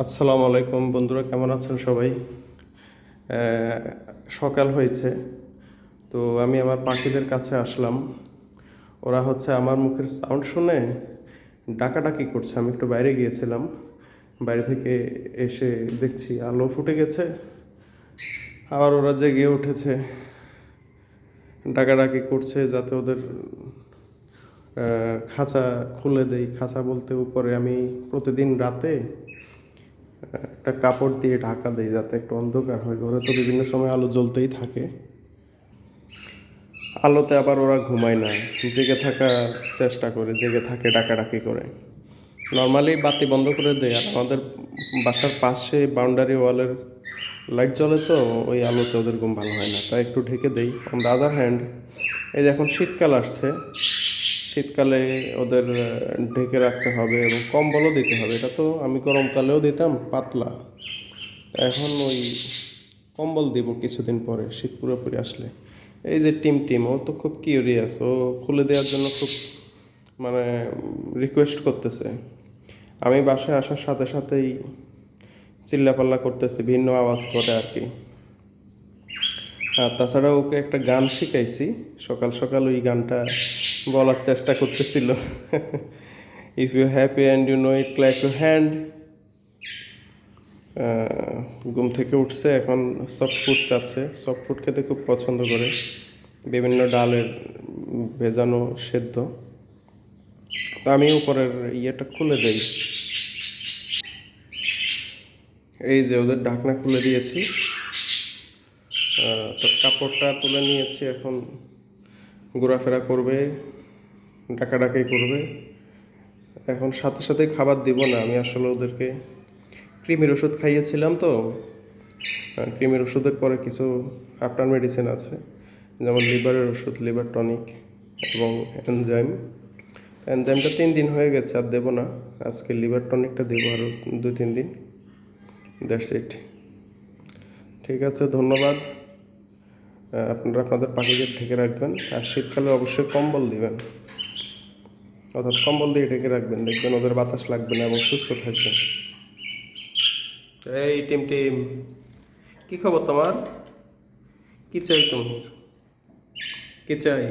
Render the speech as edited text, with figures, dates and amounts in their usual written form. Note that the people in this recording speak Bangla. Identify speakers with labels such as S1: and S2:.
S1: আসসালামু আলাইকুম বন্ধুরা, কেমন আছেন সবাই? সকাল হয়েছে, তো আমি আমার পাখিদের কাছে আসলাম। ওরা হচ্ছে আমার মুখের সাউন্ড শুনে ডাকাডাকি করছে। আমি একটু বাইরে গিয়েছিলাম, বাইরে থেকে এসে দেখছি আলো ফুটে গেছে, আবার ওরা জেগে উঠেছে, ডাকাডাকি করছে যাতে ওদের খাঁচা খুলে দেই। খাঁচা বলতে উপরে আমি প্রতিদিন রাতে একটা কাপড় দিয়ে ঢাকা দেই যাতে একটু অন্ধকার হয়। ঘরে তো বিভিন্ন সময় আলো জ্বলতেই থাকে, আলোতে আবার ওরা ঘুমায় না, জেগে থাকার চেষ্টা করে, জেগে থাকে ডাকাডাকি করে। নর্মালি বাতি বন্ধ করে দেয়, আর আমাদের বাসার পাশে বাউন্ডারি ওয়ালের লাইট জ্বলে, তো ওই আলোতে ওদের ঘুম ভালো হয় না, তাই একটু ঢেকে দেই। অন দ্য আদার হ্যান্ড, এই যে এখন শীতকাল আসছে, শীতকালে ওদের ঢেকে রাখতে হবে এবং কম্বলও দিতে হবে। এটা তো আমি গরমকালেও দিতাম পাতলা, এখন ওই কম্বল দিব কিছুদিন পরে, শীত পুরোপুরি আসলে। এই যে টিম টিম, ও তো খুব কিউরিয়াস, ও খুলে দেওয়ার জন্য খুব মানে রিকোয়েস্ট করতেছে। আমি বাসায় আসার সাথে সাথেই চিল্লাপাল্লা করতেছে, ভিন্ন আওয়াজ করে আর কি। আর তাছাড়া ওকে একটা গান শিখাইছি, সকাল সকাল ওই গানটা বলার চেষ্টা করতেছিল। If you happy and you know it, clap your hand. ঘুম থেকে উঠছে, এখন সফট ফুড চাচ্ছে। সফট ফুড খেতে খুব পছন্দ করে, বিভিন্ন ডালের ভেজানো সেদ্ধ। তো আমি উপরের ইয়েটা খুলে দেই, এই যে ওদের ঢাকনা খুলে দিয়েছি। তো কাপড়টা তুলে নিয়েছি, এখন ঘোরাফেরা করবে, ডাকাডাকি করবে। এখন সাথে সাথে খাবার দিব না, আমি আসলে ওদেরকে কৃমির ওষুধ খাইয়েছিলাম, তো কৃমির ওষুধের পরে কিছু আফটার মেডিসিন আছে, যেমন লিভারের ওষুধ, লিভার টনিক এবং এনজাইম। এনজাইমটা 3 দিন হয়ে গেছে, আর দেবো না। আজকে লিভার টনিকটা দেবো আরও 2-3 দিন। That's it. ঠিক আছে, ধন্যবাদ। আপনারা আপনাদের পাখিদের ঢেকে রাখবেন, আর শীতকালে অবশ্যই কম্বল দিবেন, অর্থাৎ কম্বল দিয়ে ঢেকে রাখবেন, দেখবেন ওদের বাতাস লাগবে না এবং সুস্থ থাকবেন। এই টিম টিম, কি খবর তোমার? কি চাই তোমার? কি চাই?